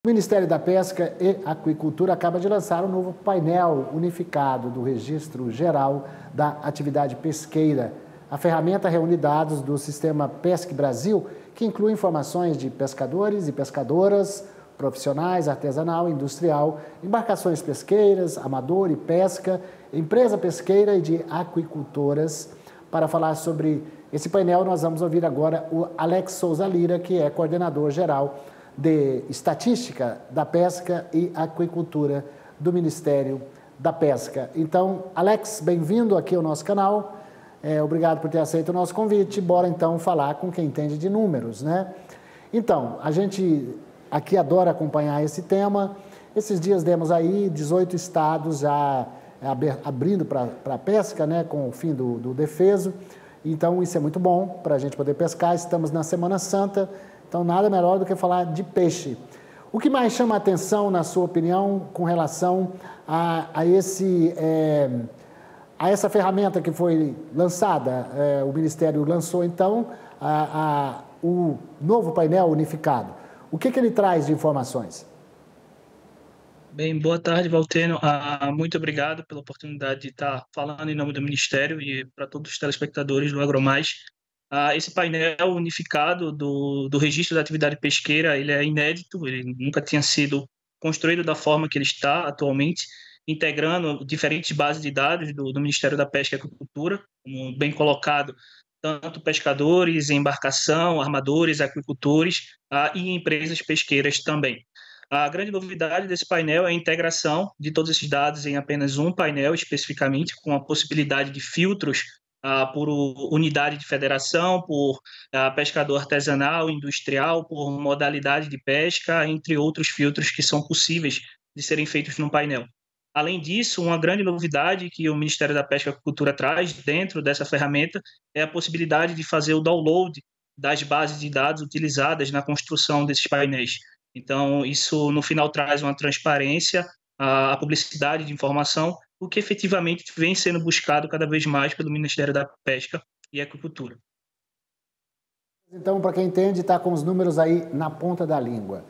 O Ministério da Pesca e Aquicultura acaba de lançar um novo painel unificado do Registro Geral da Atividade Pesqueira. A ferramenta reúne dados do Sistema Pesque Brasil, que inclui informações de pescadores e pescadoras, profissionais, artesanal, industrial, embarcações pesqueiras, amador e pesca, empresa pesqueira e de aquicultoras. Para falar sobre esse painel, nós vamos ouvir agora o Alex Souza Lira, que é coordenador geral de Estatística da Pesca e Aquicultura do Ministério da Pesca. Então, Alex, bem-vindo aqui ao nosso canal. Obrigado por ter aceito o nosso convite. Bora, então, falar com quem entende de números, né? Então, a gente aqui adora acompanhar esse tema. Esses dias demos aí 18 estados já abrindo para a pesca, né, com o fim do defeso. Então, isso é muito bom para a gente poder pescar. Estamos na Semana Santa. Então, nada melhor do que falar de peixe. O que mais chama a atenção, na sua opinião, com relação a essa ferramenta que foi lançada? O Ministério lançou, então, o novo painel unificado. O que ele traz de informações? Bem, boa tarde, Valtênio. Muito obrigado pela oportunidade de estar falando em nome do Ministério e para todos os telespectadores do AgroMais. Esse painel unificado do registro da atividade pesqueira, ele é inédito, ele nunca tinha sido construído da forma que ele está atualmente, integrando diferentes bases de dados do Ministério da Pesca e Aquicultura, como bem colocado, tanto pescadores, embarcação, armadores, aquicultores e empresas pesqueiras também. A grande novidade desse painel é a integração de todos esses dados em apenas um painel, especificamente, com a possibilidade de filtros por unidade de federação, por pescador artesanal, industrial, por modalidade de pesca, entre outros filtros que são possíveis de serem feitos no painel. Além disso, uma grande novidade que o Ministério da Pesca e Aquicultura traz dentro dessa ferramenta é a possibilidade de fazer o download das bases de dados utilizadas na construção desses painéis. Então, isso no final traz uma transparência, a publicidade de informação, o que efetivamente vem sendo buscado cada vez mais pelo Ministério da Pesca e Aquicultura. Então, para quem entende, está com os números aí na ponta da língua.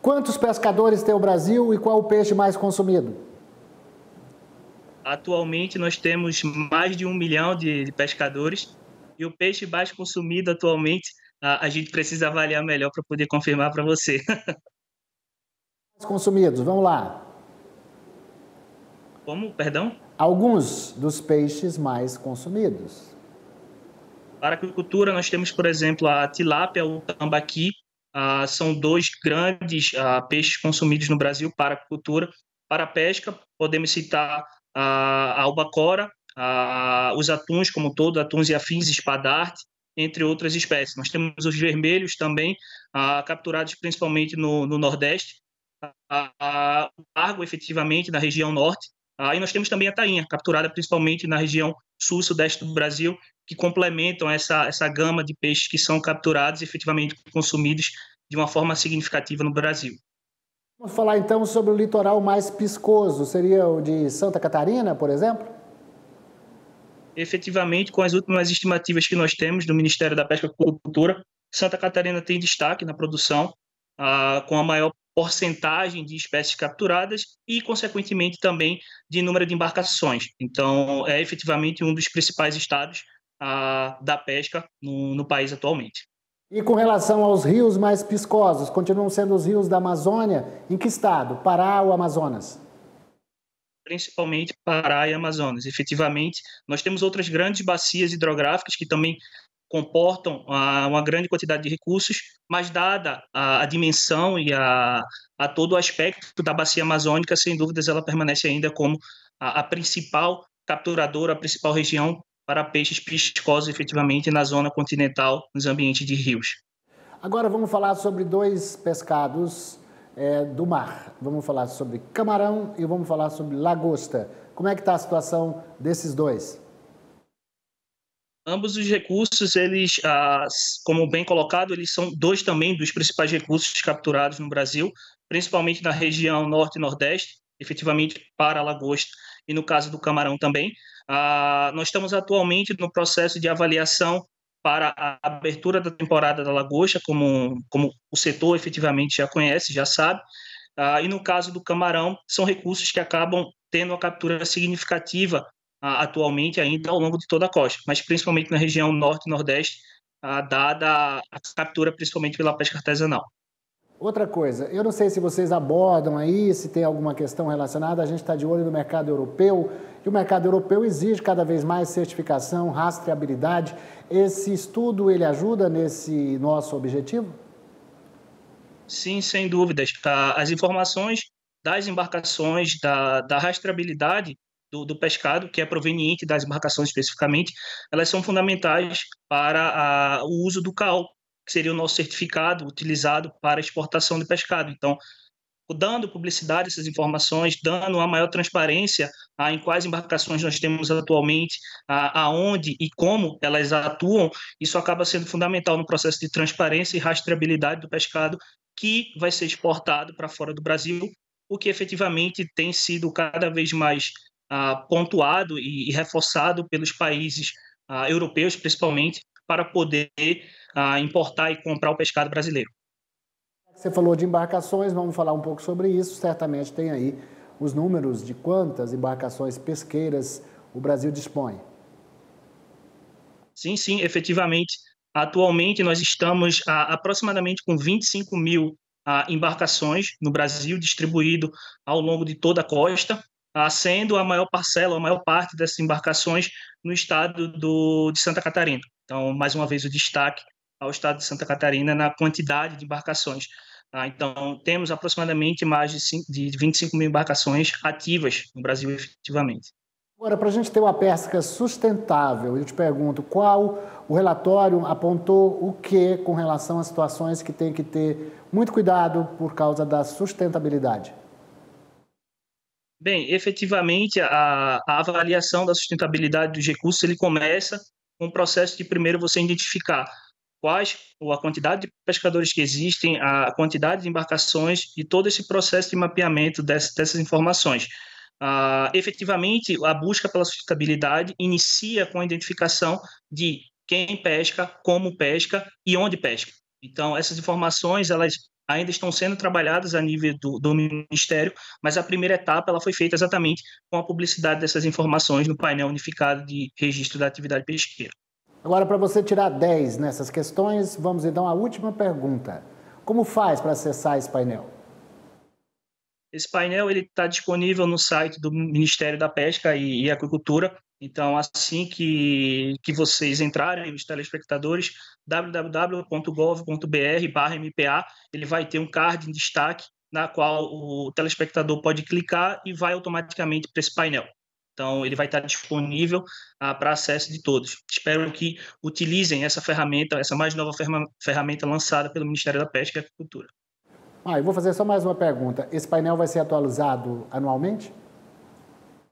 Quantos pescadores tem o Brasil e qual o peixe mais consumido? Atualmente, nós temos mais de 1 milhão de pescadores e o peixe mais consumido atualmente, a gente precisa avaliar melhor para poder confirmar para você. Consumidos, vamos lá. Como? Perdão? Alguns dos peixes mais consumidos. Para a aquicultura, nós temos, por exemplo, a tilápia, o tambaqui, são dois grandes peixes consumidos no Brasil para a aquicultura. Para a pesca, podemos citar a albacora, os atuns como todo, atuns e afins, espadarte, entre outras espécies. Nós temos os vermelhos também, capturados principalmente no Nordeste, o largo, efetivamente, na região Norte, e nós temos também a tainha, capturada principalmente na região sul e sudeste do Brasil, que complementam essa gama de peixes que são capturados e efetivamente consumidos de uma forma significativa no Brasil. Vamos falar então sobre o litoral mais piscoso, seria o de Santa Catarina, por exemplo? Efetivamente, com as últimas estimativas que nós temos do Ministério da Pesca e Aquicultura, Santa Catarina tem destaque na produção, com a maior porcentagem de espécies capturadas e, consequentemente, também de número de embarcações. Então, é efetivamente um dos principais estados da pesca no país atualmente. E com relação aos rios mais piscosos, continuam sendo os rios da Amazônia? Em que estado? Pará ou Amazonas? Principalmente Pará e Amazonas. Efetivamente, nós temos outras grandes bacias hidrográficas que também comportam uma grande quantidade de recursos, mas dada a dimensão e a todo o aspecto da bacia amazônica, sem dúvidas ela permanece ainda como a principal capturadora, a principal região para peixes piscosos, efetivamente, na zona continental, nos ambientes de rios. Agora vamos falar sobre dois pescados do mar. Vamos falar sobre camarão e vamos falar sobre lagosta. Como é que está a situação desses dois? Ambos os recursos, eles, como bem colocado, eles são dois também dos principais recursos capturados no Brasil, principalmente na região norte e nordeste, efetivamente para a lagosta e no caso do camarão também. Nós estamos atualmente no processo de avaliação para a abertura da temporada da lagosta, como o setor efetivamente já conhece, já sabe. E no caso do camarão, são recursos que acabam tendo uma captura significativa atualmente ainda ao longo de toda a costa, mas principalmente na região norte e nordeste, dada a captura principalmente pela pesca artesanal. Outra coisa, eu não sei se vocês abordam aí, se tem alguma questão relacionada, a gente está de olho no mercado europeu, e o mercado europeu exige cada vez mais certificação, rastreabilidade. Esse estudo, ele ajuda nesse nosso objetivo? Sim, sem dúvidas. As informações das embarcações, da rastreabilidade do pescado, que é proveniente das embarcações especificamente, elas são fundamentais para o uso do CAL, que seria o nosso certificado utilizado para exportação de pescado. Então, dando publicidade a essas informações, dando uma maior transparência em quais embarcações nós temos atualmente, aonde e como elas atuam, isso acaba sendo fundamental no processo de transparência e rastreabilidade do pescado que vai ser exportado para fora do Brasil, o que efetivamente tem sido cada vez mais pontuado e reforçado pelos países europeus, principalmente, para poder importar e comprar o pescado brasileiro. Você falou de embarcações, vamos falar um pouco sobre isso. Certamente tem aí os números de quantas embarcações pesqueiras o Brasil dispõe. Sim, sim, efetivamente. Atualmente nós estamos aproximadamente com 25 mil embarcações no Brasil, distribuído ao longo de toda a costa, sendo a maior parcela, a maior parte dessas embarcações no estado de Santa Catarina. Então, mais uma vez, o destaque ao estado de Santa Catarina na quantidade de embarcações. Então, temos aproximadamente mais de 25 mil embarcações ativas no Brasil, efetivamente. Agora, para a gente ter uma pesca sustentável, eu te pergunto, qual o relatório apontou o que com relação às situações que tem que ter muito cuidado por causa da sustentabilidade? Bem, efetivamente, a avaliação da sustentabilidade dos recursos, ele começa com o processo de primeiro você identificar a quantidade de pescadores que existem, a quantidade de embarcações e todo esse processo de mapeamento dessas informações. Efetivamente, a busca pela sustentabilidade inicia com a identificação de quem pesca, como pesca e onde pesca. Então, essas informações, elas ainda estão sendo trabalhadas a nível do Ministério, mas a primeira etapa ela foi feita exatamente com a publicidade dessas informações no painel unificado de registro da atividade pesqueira. Agora, para você tirar 10 nessas questões, vamos então à última pergunta. Como faz para acessar esse painel? Esse painel está disponível no site do Ministério da Pesca e Aquicultura. Então, assim que vocês entrarem, os telespectadores, www.gov.br/mpa, ele vai ter um card em destaque, na qual o telespectador pode clicar e vai automaticamente para esse painel. Então, ele vai estar disponível para acesso de todos. Espero que utilizem essa ferramenta, essa mais nova ferramenta lançada pelo Ministério da Pesca e Aquicultura. Eu vou fazer só mais uma pergunta. Esse painel vai ser atualizado anualmente?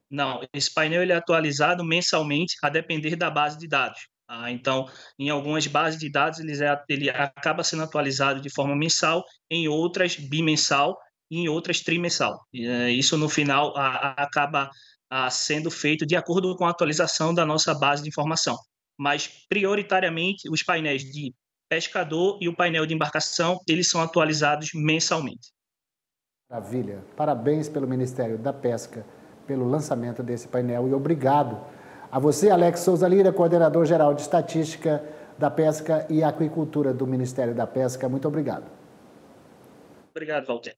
Não, esse painel ele é atualizado mensalmente, a depender da base de dados. Então, em algumas bases de dados, ele acaba sendo atualizado de forma mensal, em outras bimensal e em outras trimensal. Isso, no final, acaba sendo feito de acordo com a atualização da nossa base de informação. Mas, prioritariamente, os painéis de pescador e o painel de embarcação, eles são atualizados mensalmente. Maravilha. Parabéns pelo Ministério da Pesca, pelo lançamento desse painel e obrigado a você, Alex Souza Lira, coordenador-geral de Estatística da Pesca e Aquicultura do Ministério da Pesca. Muito obrigado. Obrigado, Walter.